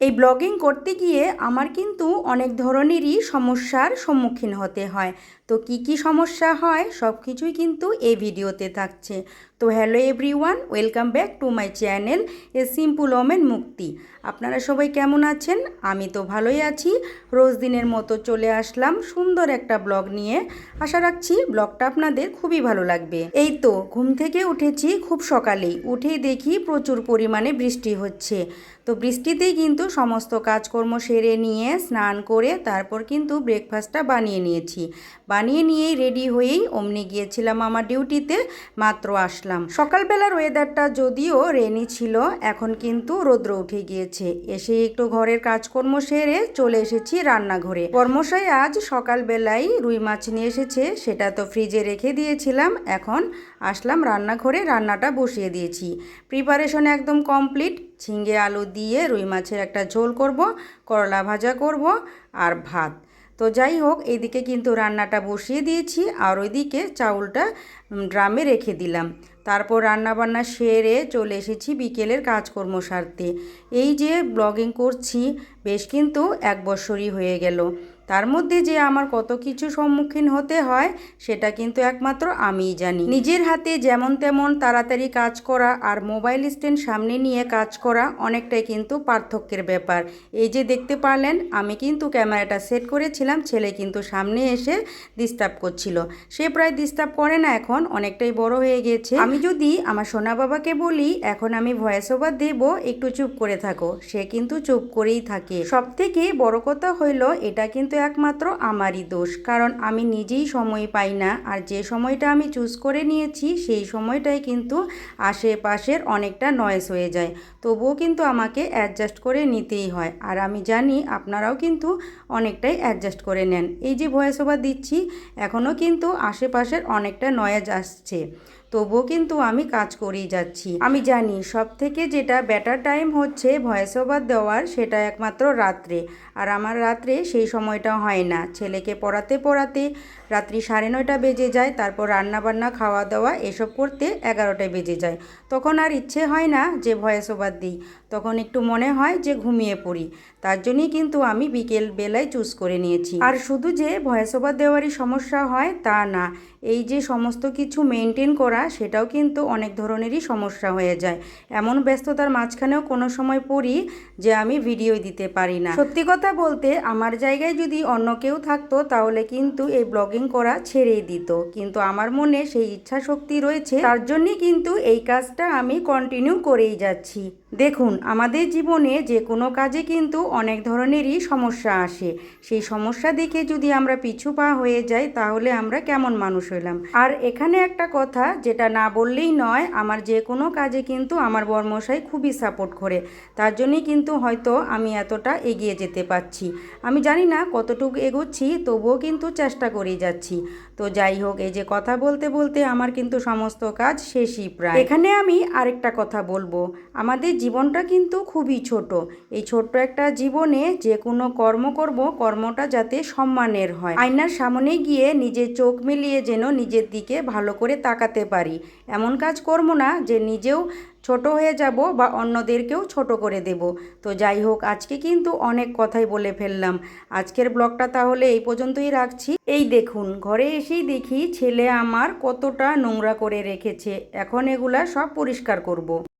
এই ব্লগিং করতে গিয়ে আমার কিন্তু অনেক ধরনেরই সমস্যার সম্মুখীন হতে হয়। তো কি কি সমস্যা হয় সব কিছুই কিন্তু এই ভিডিওতে থাকছে। তো hello everyone, welcome back to my channel a simple women মুক্তি। আপনারা সবাই কেমন আছেন? আমি তো ভালোই আছি। রোজ দিনের মতো চলে আসলাম সুন্দর একটা ব্লগ নিয়ে। আশা রাখছি ব্লগটা আপনাদের খুবই ভালো লাগবে। এই তো ঘুম থেকে উঠেছি খুব সকালেই, উঠেই দেখি প্রচুর পরিমাণে বৃষ্টি হচ্ছে। তো বৃষ্টিতেই কিন্তু সমস্ত কাজকর্ম সেরে নিয়ে স্নান করে তারপর কিন্তু ব্রেকফাস্টটা বানিয়ে নিয়েছি। বানিয়ে নিয়েই রেডি হয়েই অমনি গিয়েছিলাম আমার ডিউটিতে, মাত্র আসলাম। সকালবেলার ওয়েদারটা যদিও রেনি ছিল, এখন কিন্তু রৌদ্র উঠে গিয়েছে। এসে একটু ঘরের কাজকর্ম সেরে চলে এসেছি রান্নাঘরে। কর্মশাই আজ সকালবেলায় রুই মাছ নিয়ে এসেছে, সেটা তো ফ্রিজে রেখে দিয়েছিলাম। এখন আসলাম রান্নাঘরে, রান্নাটা বসিয়ে দিয়েছি। প্রিপারেশন একদম কমপ্লিট। ঝিঙে আলু দিয়ে রুই মাছের একটা ঝোল করব, করলা ভাজা করব আর ভাত। তো যাই হোক, এইদিকে কিন্তু রান্নাটা বসিয়ে দিয়েছি আর ওইদিকে চাউলটা ড্রামে রেখে দিলাম। তারপর রান্নাবান্না সেরে চলে এসেছি বিকেলের কাজকর্ম সারতে। এই যে ব্লগিং করছি বেশ কিন্তু 1 বছরই হয়ে গেল। তার মধ্যে যে আমার কত কিছু সম্মুখীন হতে হয় সেটা কিন্তু একমাত্র আমিই জানি। নিজের হাতে যেমন তেমন তাড়াতাড়ি কাজ করা আর মোবাইল স্ট্যান্ড সামনে নিয়ে কাজ করা অনেকটাই কিন্তু পার্থক্যের ব্যাপার। এই যে দেখতে পারলেন, আমি কিন্তু ক্যামেরাটা সেট করেছিলাম, ছেলে কিন্তু সামনে এসে ডিস্টার্ব করছিল। সে প্রায় ডিস্টার্ব করে না, এখন অনেকটাই বড় হয়ে গেছে। আমি যদি আমার সোনা বাবাকে বলি এখন আমি ভয়েস ওভার দেব, একটু চুপ করে থাকো, সে কিন্তু চুপ করেই থাকে। সব থেকে বড় কথা হইল এটা কিন্তু একমাত্র আমারই দোষ, কারণ আমি নিজেই সময় পাই না। আর যে সময়টা আমি চুজ করে নিয়েছি সেই সময়টাই কিন্তু আশেপাশের অনেকটা নয়েজ হয়ে যায়, তবুও কিন্তু আমাকে অ্যাডজাস্ট করে নিতেই হয়। আর আমি জানি আপনারাও কিন্তু অনেকটাই অ্যাডজাস্ট করে নেন। এই যে ভয়েস ওভার দিচ্ছি এখনও কিন্তু আশেপাশের অনেকটা নয়েজ আসছে, তবুও কিন্তু আমি কাজ করেই যাচ্ছি। আমি জানি সব থেকে যেটা বেটার টাইম হচ্ছে ভয়েস ওভার দেওয়ার, সেটা একমাত্র রাত্রে। আর আমার রাত্রে সেই সময়টা হয় না। ছেলেকে পড়াতে পড়াতে রাত্রি 9:30 বেজে যায়, তারপর রান্নাবান্না খাওয়া দাওয়া এসব করতে 11টা বেজে যায়। তখন আর ইচ্ছে হয় না যে ভয়েস ওভার দিই, তখন একটু মনে হয় যে ঘুমিয়ে পড়ি। তার জন্যই কিন্তু আমি বিকেল বেলায় চুজ করে নিয়েছি। আর শুধু যে ভয়েস ওভার দেওয়ারই সমস্যা হয় তা না, এই যে সমস্ত কিছু মেনটেন করা সেটাও কিন্তু অনেক ধরনেরই সমস্যা হয়ে যায়। এমন ব্যস্ততার মাঝখানেও কোনো সময় পড়ি যে আমি ভিডিও দিতে পারি না। সত্যি কথা বলতে আমার জায়গায় যদি অন্য কেউ থাকতো তাহলে কিন্তু এই ব্লগিং করা ছেড়েই দিত, কিন্তু আমার মনে সেই ইচ্ছা শক্তি রয়েছে, তার জন্যই কিন্তু এই কাজটা আমি কন্টিনিউ করেই যাচ্ছি। দেখুন, আমাদের জীবনে যে কোনো কাজে কিন্তু অনেক ধরনেরই সমস্যা আসে। সেই সমস্যা দেখে যদি আমরা পিছু পা হয়ে যাই তাহলে আমরা কেমন মানুষ হইলাম। আর এখানে একটা কথা যেটা না বললেই নয়, আমার যে কোনো কাজে কিন্তু আমার বরমশাই খুবই সাপোর্ট করে। তার জন্যই কিন্তু হয়তো আমি এতটা এগিয়ে যেতে পারছি। আমি জানি না কতটুকু এগোচ্ছি, তবুও কিন্তু চেষ্টা করেই যাচ্ছি। তো যাই হোক, এই যে কথা বলতে বলতে আমার কিন্তু সমস্ত কাজ শেষই প্রায়। এখানে আমি আরেকটা কথা বলবো, আমাদের জীবনটা কিন্তু খুবই ছোট। এই ছোট্ট একটা জীবনে যে কোনো কর্ম করব, কর্মটা যাতে সম্মানের হয়। আয়নার সামনে গিয়ে নিজের চোখ মিলিয়ে যেন নিজের দিকে ভালো করে তাকাতে পারি, এমন কাজ করব না যে নিজেও ছোট হয়ে যাব বা অন্যদেরকেও ছোট করে দেব। তো যাই হোক, আজকে কিন্তু অনেক কথাই বলে ফেললাম। আজকের ব্লগটা তাহলে এই পর্যন্তই রাখছি। এই দেখুন, ঘরে এসেই দেখি ছেলে আমার কতটা নোংরা করে রেখেছে। এখন এগুলা সব পরিষ্কার করব।